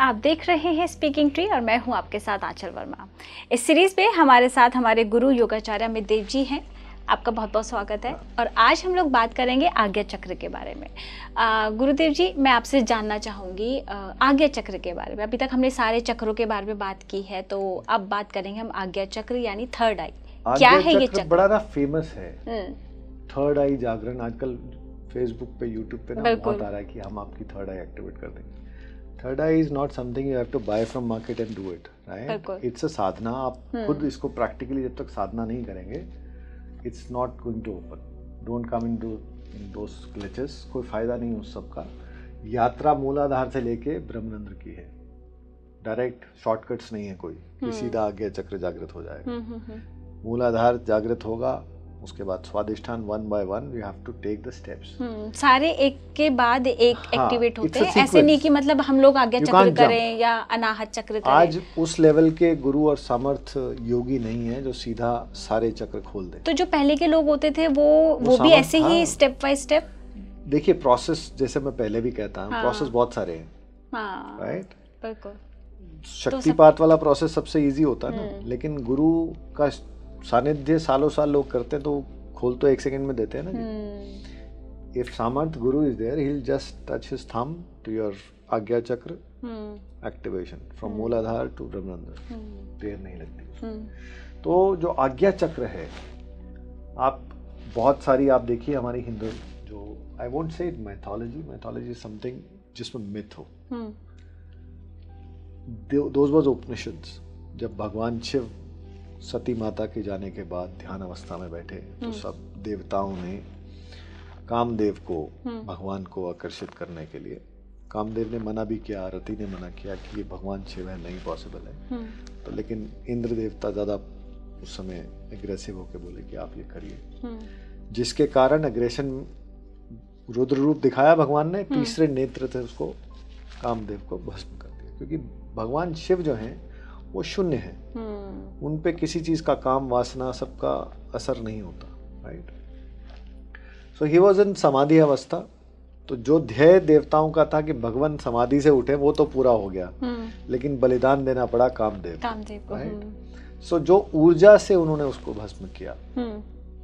आप देख रहे हैं स्पीकिंग ट्री और मैं हूं आपके साथ आंचल वर्मा। इस सीरीज़ में हमारे साथ हमारे गुरु योगाचार्य अमित देव जी हैं। आपका बहुत बहुत स्वागत है। और आज हम लोग बात करेंगे आज्ञा चक्र के बारे में। गुरुदेव जी, मैं आपसे जानना चाहूँगी आज्ञा चक्र के बारे में। अभी तक हमने सारे चक्रों के बारे में बात की है, तो अब बात करेंगे हम आज्ञा चक्र यानी थर्ड आई। क्या है ये चक्र? बड़ा ना फेमस है थर्ड आई जागरण। आजकल फेसबुक पे, यूट्यूब पे ना बहुत आ रहा है कि हम आपकी थर्ड आई एक्टिवेट कर देंगे। Third eye is not something you have to buy from market and do it, right? It's a sadhana. आप खुद इसको प्रैक्टिकली जब तक साधना नहीं करेंगे, it's not going to open. Don't come in those glitches. कोई फायदा नहीं उस सब का। यात्रा मूलाधार से लेके ब्रह्मरंध्र की है। डायरेक्ट शॉर्टकट्स नहीं है कोई कि सीधा आज्ञा चक्र जागृत हो जाएगा। मूलाधार जागृत होगा, उसके बाद स्वादिष्ठान one by one you have to take the steps. सारे एक के बाद एक एक्टिवेट होते हैं। ऐसे नहीं कि मतलब हम लोग आज्ञा चक्र करें या अनाहत चक्र करें। आज उस लेवल के गुरु और समर्थ योगी नहीं है जो सीधा सारे चक्र खोल दे। तो जो पहले के लोग होते थे वो भी ऐसे ही स्टेप बाय स्टेप। देखिए, प्रोसेस जैसे मैं पहले भी कहता हूँ, प्रोसेस बहुत सारे हैं, राइट? बिल्कुल। शक्तिपात वाला प्रोसेस सबसे इजी होता है ना, लेकिन गुरु का सानिध्य सालों साल लोग करते हैं तो खोल तो एक सेकंड में देते हैं ना। If Samarth Guru is there, he will just touch his thumb to your Ajna chakra activation from Muladhara to Brahmarandhra. देर नहीं लगती। तो जो आज्ञा चक्र है, आप बहुत सारी आप देखिए हमारी हिंदू जो I won't say mythology something जिसमें मिथ हो। Those was Upanishads. जब भगवान शिव सती माता के जाने के बाद ध्यान अवस्था में बैठे तो सब देवताओं ने कामदेव को, भगवान को आकर्षित करने के लिए, कामदेव ने मना भी किया, रति ने मना किया कि ये भगवान शिव है, नहीं पॉसिबल है। तो लेकिन इंद्र देवता ज़्यादा उस समय एग्रेसिव होकर बोले कि आप ये करिए, जिसके कारण एग्रेशन रुद्र रूप दिखाया भगवान ने। तीसरे नेत्र थे उसको कामदेव को भस्म कर दिया, क्योंकि भगवान शिव जो हैं वो शून्य है। उन पे किसी चीज का काम, वासना, सबका असर नहीं होता, right? So he was in समाधि अवस्था। तो जो ध्येय देवताओं का था कि भगवान समाधि से उठे, वो तो पूरा हो गया, लेकिन बलिदान देना पड़ा कामदेव को, राइट? सो जो ऊर्जा से उन्होंने उसको भस्म किया,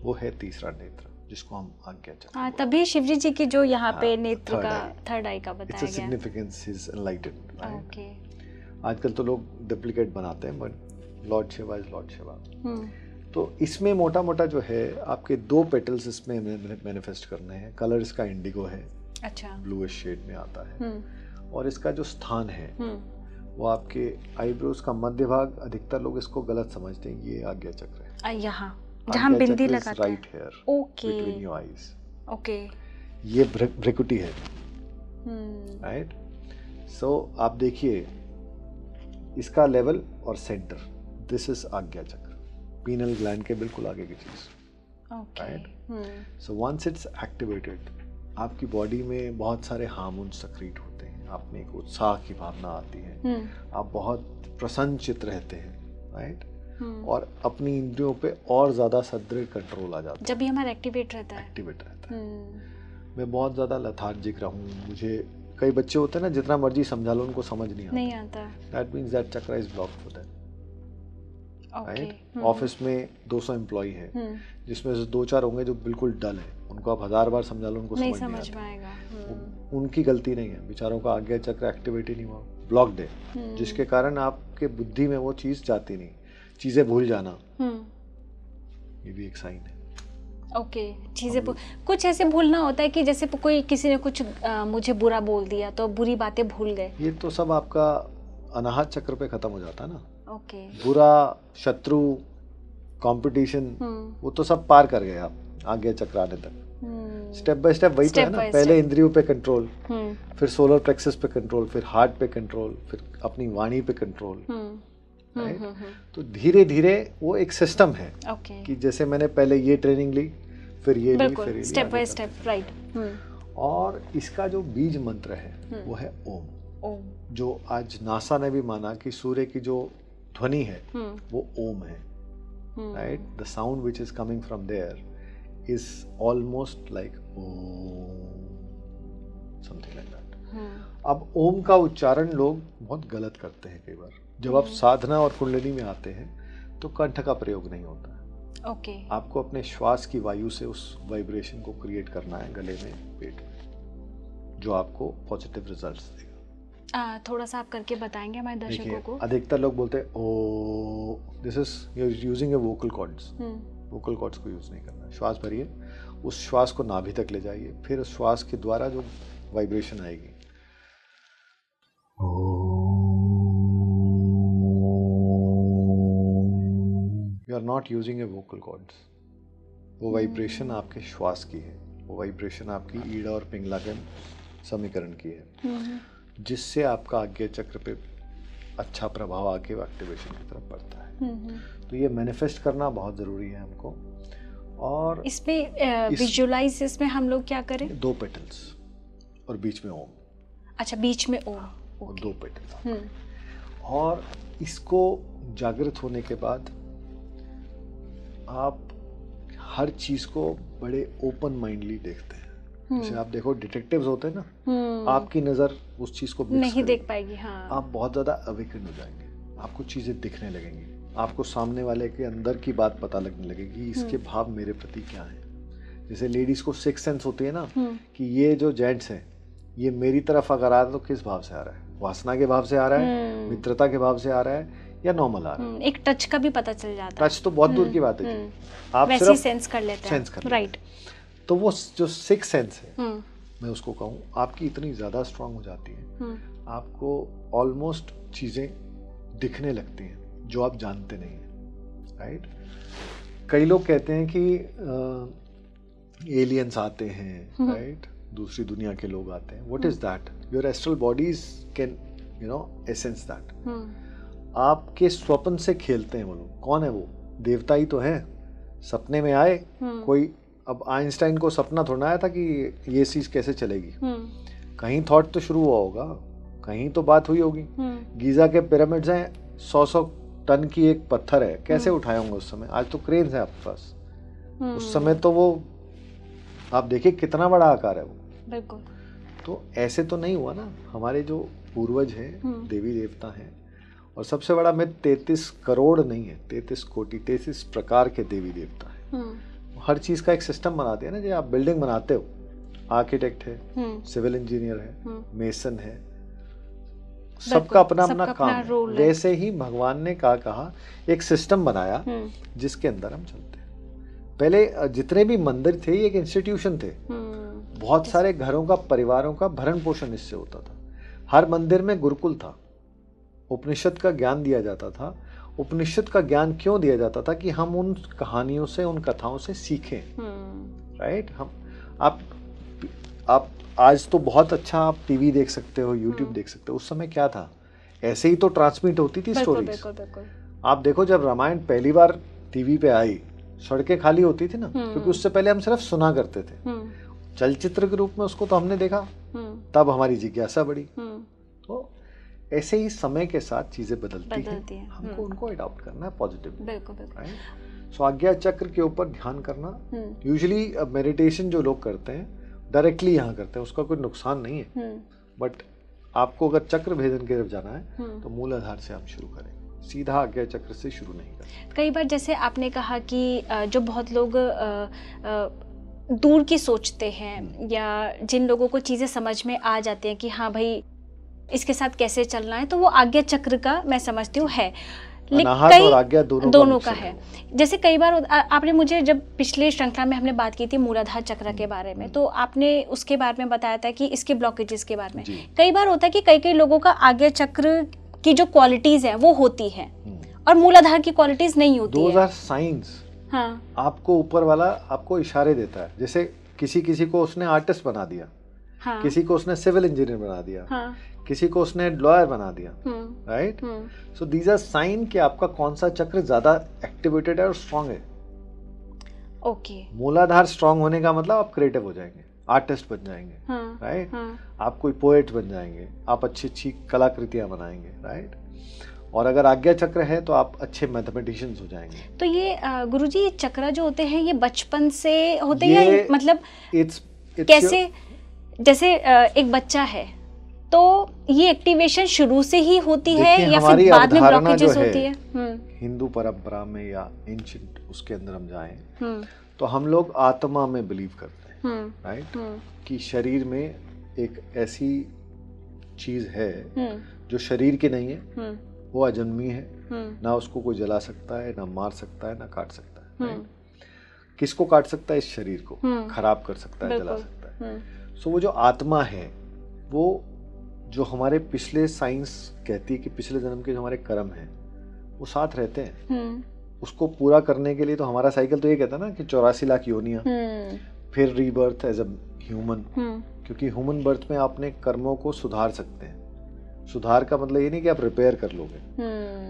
वो है तीसरा नेत्र, जिसको हम आज्ञा चक्र। तभी शिवजी जी की जो यहाँ पे नेत्र का थर्ड आई का बताया गया। It's a significance is enlightened, right? आजकल तो लोग डुप्लीकेट बनाते हैं, but Lord Shiva is Lord Shiva. तो इसमें मोटा मोटा जो है आपके दो पेटल्स इसमें मैनिफेस्ट करने हैं। कलर इसका इंडिगो है, अच्छा, ब्लूइश शेड में आता है। और इसका जो स्थान है वो आपके आईब्रोज का मध्य भाग। अधिकतर लोग इसको गलत समझते हैं, ये आज्ञा चक्र है। यहाँ जहाँ बिंदी लगाते हैं, right here between your eyes. Okay, ये भ्रिकुटी है, राइट? सो आप देखिए इसका लेवल और सेंटर, दिस इज आज्ञा चक्र, पीनल ग्लैंड के बिल्कुल आगे की चीज, right? So once it's activated, आपकी बॉडी में बहुत सारे हार्मोन सक्रिएट होते हैं, आप में एक उत्साह की भावना आती है, आप बहुत प्रसन्नचित रहते हैं, राइट? और अपनी इंद्रियों पे और ज्यादा सदृढ़ कंट्रोल आ जाता है जब भी हमारा एक्टिवेट रहता है। मैं बहुत ज्यादा लेथार्जिक रहूं, मुझे कई बच्चे होते हैं ना, जितना मर्जी समझा लो उनको समझ नहीं आता। दैट मींस दैट चक्र is blocked for that, right? Office में 200 एम्प्लॉय है, जिसमें से 2-4 होंगे जो बिल्कुल डल है, उनको आप 1000 बार समझा लो उनको समझ नहीं आएगा। उनकी गलती नहीं है, बेचारों का आज्ञा चक्र एक्टिवेट ही नहीं हुआ, ब्लॉक्ड है, जिसके कारण आपके बुद्धि में वो चीज जाती नहीं। चीजें भूल जाना, ये भी एक साइन है। ओके, चीज़ें कुछ ऐसे भूलना होता है कि जैसे कोई किसी ने कुछ मुझे बुरा बोल दिया तो बुरी बातें भूल गए। ये तो सब आपका अनाहत चक्र पे खत्म हो जाता है ना। ओके, बुरा, शत्रु, कंपटीशन, वो तो सब पार कर गए आप आज्ञा चक्र आने तक। स्टेप बाय स्टेप वही तो है ना। पहले इंद्रियों पे कंट्रोल, फिर सोलर प्लेक्सस पे कंट्रोल, फिर हार्ट पे कंट्रोल, फिर अपनी वाणी पे कंट्रोल, राइट? तो धीरे धीरे वो एक सिस्टम है कि जैसे मैंने पहले ये ट्रेनिंग ली, फिर ये ली, फिर ये स्टेप बाय स्टेप, राइट? और इसका जो बीज मंत्र है वो है ओम, जो आज नासा ने भी माना कि सूर्य की जो ध्वनि है वो ओम है, right? The sound which is coming from there is almost like Om, something like that. अब ओम का उच्चारण लोग बहुत गलत करते हैं कई बार। जब आप साधना और कुंडली में आते हैं तो कंठ का प्रयोग नहीं होता है। ओके। आपको अपने श्वास की वायु से उस वाइब्रेशन को क्रिएट करना है गले में, पेट में, जो आपको पॉजिटिव रिजल्ट्स देगा। थोड़ा सा आप करके बताएंगे हमारे दर्शकों को? अधिकतर लोग बोलते हैं oh, this is you are using a vocal cords. Vocal cords को यूज नहीं करना। श्वास भरिए, उस श्वास को नाभि तक ले जाइए, फिर उस श्वास के द्वारा जो वाइब्रेशन आएगी, you are not using a vocal cords. वो वाइब्रेशन आपके श्वास की है, वो वाइब्रेशन आपकी ईड़ा और पिंगला के समीकरण की है, जिससे आपका आज्ञा चक्र पे अच्छा प्रभाव आके एक्टिवेशन की तरफ बढ़ता है। तो ये मैनिफेस्ट करना बहुत ज़रूरी है हमको। और इसमें विजुअलाइज इसमें हम लोग क्या करें? 2 पेटल्स और बीच में ओम। अच्छा, बीच में ओम। 2 पेटल्स। और इसको जागृत होने के बाद आप हर चीज को बड़े ओपन माइंडली देखते हैं। जैसे आप देखो डिटेक्टिव्स होते हैं ना, आपकी नजर उस चीज को नहीं देख पाएगी। हाँ। आप बहुत ज्यादा अवेकन हो जाएंगे, आपको चीजें दिखने लगेंगी, आपको सामने वाले के अंदर की बात पता लगने लगेगी, इसके भाव मेरे प्रति क्या है। जैसे लेडीज को 6 सेंस होती है ना, कि ये जो जेंट्स है ये मेरी तरफ अगर आ रहा है तो किस भाव से आ रहा है, वासना के भाव से आ रहा है, मित्रता के भाव से आ रहा है, या नॉर्मल आ रहा है। एक टच का भी पता चल जाता है। टच तो बहुत दूर की बात है, आप वैसे सिर्फ सेंस कर लेते हैं। राइट। तो वो जो 6 सेंस है, मैं उसको कहूँ, आपकी इतनी ज्यादा स्ट्रांग हो जाती है, आपको ऑलमोस्ट चीजें दिखने लगती हैं जो आप जानते नहीं है। राइट। कई लोग कहते हैं कि एलियंस आते हैं, राइट, दूसरी दुनिया के लोग आते हैं। What is that? Your astral bodies can essence that. आपके स्वप्न से खेलते हैं वो लोग। कौन है वो? देवता ही तो है। सपने में आए कोई। अब आइंस्टाइन को सपना थोड़ा आया था कि ये चीज कैसे चलेगी, कहीं थॉट तो शुरू हुआ होगा, कहीं तो बात हुई होगी। गीजा के पिरामिड्स हैं, 100 टन की एक पत्थर है, कैसे उठाए होंगे उस समय? आज तो क्रेन है आपके पास। उस समय तो वो आप देखिए कितना बड़ा आकार है वो। बिल्कुल। तो ऐसे तो नहीं हुआ ना। हमारे जो पूर्वज हैं, देवी देवता हैं, और सबसे बड़ा मिथ 33 करोड़ नहीं है, 33 कोटि, 33 प्रकार के देवी देवता है। हर चीज का एक सिस्टम बना दिया ना। जो आप बिल्डिंग बनाते हो, आर्किटेक्ट है, सिविल इंजीनियर है, मेसन है, सबका अपना अपना काम है। वैसे ही भगवान ने कहा एक सिस्टम बनाया जिसके अंदर हम चलते हैं। पहले जितने भी मंदिर थे ये एक इंस्टीट्यूशन थे। बहुत सारे घरों का, परिवारों का भरण पोषण इससे होता था। हर मंदिर में गुरुकुल था, उपनिषद का ज्ञान दिया जाता था। उपनिषद का ज्ञान क्यों दिया जाता था? कि हम उन कहानियों से, उन कथाओं से सीखें। राइट। हम आप आज तो बहुत अच्छा आप टीवी देख सकते हो, यूट्यूब देख सकते हो। उस समय क्या था? ऐसे ही तो ट्रांसमिट होती थी स्टोरीज। आप देखो जब रामायण पहली बार टीवी पे आई, सड़कें खाली होती थी ना, क्योंकि उससे पहले हम सिर्फ सुना करते थे। चलचित्र के रूप में उसको तो हमने देखा, तब हमारी जिज्ञासा बढ़ी। तो ऐसे ही समय के साथ चीजें बदलती हैं। हमको उनको अडॉप्ट करना है पॉजिटिव। सो आज्ञा चक्र के ऊपर ध्यान करना। यूजुअली मेडिटेशन जो लोग करते हैं डायरेक्टली यहाँ करते हैं, उसका कोई नुकसान नहीं है। बट आपको अगर चक्र भेदन की तरफ जाना है तो मूल आधार से आप शुरू करें, सीधा आज्ञा चक्र से शुरू नहीं करें। कई बार जैसे आपने कहा कि जो बहुत लोग दूर की सोचते हैं, या जिन लोगों को चीज़ें समझ में आ जाती हैं कि हाँ भाई इसके साथ कैसे चलना है, तो वो आज्ञा चक्र का मैं समझती हूँ है। अनाहत और आज्ञा दोनों का है। जैसे कई बार आपने मुझे, जब पिछले श्रृंखला में हमने बात की थी मूलाधार चक्र के बारे में, तो आपने उसके बारे में बताया था कि इसके ब्लॉकेजेस के बारे में। कई बार होता है कि कई लोगों का आज्ञा चक्र की जो क्वालिटीज है वो होती है और मूलाधार की क्वालिटीज नहीं होती है। 2000 साइंस। हाँ। आपको ऊपर वाला आपको इशारे देता है। जैसे किसी को उसने आर्टिस्ट बना दिया, हाँ। किसी को उसने सिविल इंजीनियर बना दिया, हाँ। किसी को उसने लॉयर बना दिया। Right. So these are sign कि आपका कौन सा चक्र ज्यादा एक्टिवेटेड है और स्ट्रांग है। ओके। मूलाधार स्ट्रांग होने का मतलब आप क्रिएटिव हो जाएंगे, आर्टिस्ट बन जाएंगे। राइट। आप कोई पोएट बन जाएंगे, आप अच्छी कलाकृतियां बनाएंगे। राइट। और अगर आज्ञा चक्र है तो आप अच्छे मैथमेटिशियंस हो जाएंगे। तो ये गुरुजी, ये चक्र जो होते हैं ये बचपन से होते हैं, मतलब कैसे? जैसे एक बच्चा है, तो ये एक्टिवेशन शुरू से ही होती है या हमारी फिर बाद में अवधारणा जो ब्लॉकेजेस होती है हिंदू परंपरा में या एंशिएंट उसके अंदर हम जाएं तो हम लोग आत्मा में बिलीव करते हैं, राइट, कि शरीर में एक ऐसी चीज है जो शरीर की नहीं है, वो अजन्मी है, ना उसको कोई जला सकता है, ना मार सकता है, ना काट सकता है, right? किसको काट सकता है? इस शरीर को खराब कर सकता है, जला सकता है। सो वो जो आत्मा है, वो जो हमारे पिछले साइंस कहती है कि पिछले जन्म के जो हमारे कर्म हैं वो साथ रहते हैं, उसको पूरा करने के लिए तो हमारा साइकिल तो ये कहता है ना कि 84 लाख योनियां, फिर रीबर्थ एज अ ह्यूमन, क्योंकि ह्यूमन बर्थ में आपने कर्मों को सुधार सकते हैं। सुधार का मतलब ये नहीं कि आप रिपेयर कर लोगे,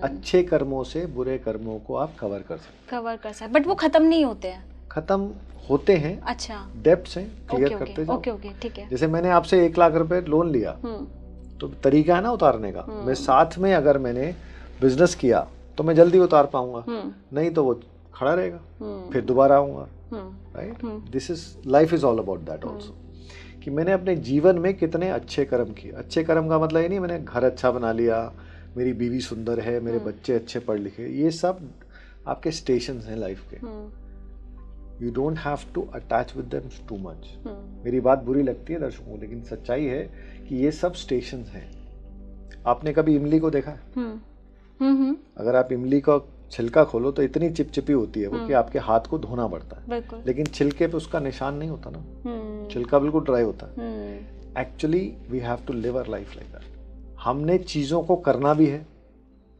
अच्छे कर्मों से बुरे कर्मों को आप कवर कर सकते, बट वो खत्म नहीं होते हैं। खत्म होते हैं, अच्छा, डेप्थ्स हैं, क्लियर करते जाओ। ओके, ठीक है। जैसे मैंने आपसे 1 लाख रुपए लोन लिया, तो तरीका है ना उतारने का। मैं साथ में अगर मैंने बिजनेस किया तो मैं जल्दी उतार पाऊंगा, नहीं तो वो खड़ा रहेगा, फिर दोबारा आऊंगा, right. This is life is all about that also, कि मैंने अपने जीवन में कितने अच्छे कर्म किए। अच्छे कर्म का मतलब ये नहीं मैंने घर अच्छा बना लिया, मेरी बीवी सुंदर है, मेरे बच्चे अच्छे पढ़ लिखे, ये सब आपके स्टेशंस हैं लाइफ के। You don't have to attach with them too much. मेरी बात बुरी लगती है दर्शकों, लेकिन सच्चाई है कि ये सब स्टेशंस हैं। आपने कभी इमली को देखा है? अगर आप इमली का छिलका खोलो तो इतनी चिपचिपी होती है वो कि आपके हाथ को धोना पड़ता है, लेकिन छिलके पे उसका निशान नहीं होता ना, छिलका बिल्कुल ड्राई होता है। Actually we have to live our life like that. हमने चीजों को करना भी है,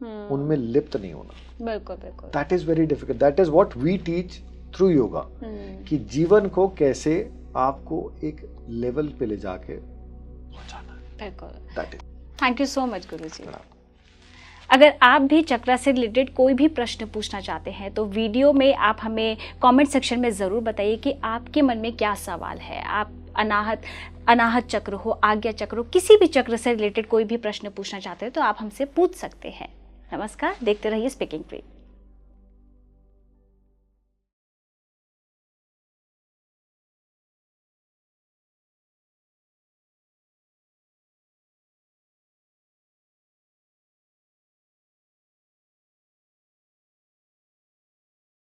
उनमें लिप्त नहीं होना। बिल्कुल। That is very difficult. That is what we teach through yoga, कि जीवन को कैसे आपको एक लेवल पे ले जाके पहुंचाना है। बिल्कुल। थैंक यू सो मच गुरुजी। अगर आप भी चक्र से रिलेटेड कोई भी प्रश्न पूछना चाहते हैं तो वीडियो में आप हमें कमेंट सेक्शन में ज़रूर बताइए कि आपके मन में क्या सवाल है। आप अनाहत चक्र हो, आज्ञा चक्र हो, किसी भी चक्र से रिलेटेड कोई भी प्रश्न पूछना चाहते हैं तो आप हमसे पूछ सकते हैं। नमस्कार, देखते रहिए स्पीकिंग ट्री।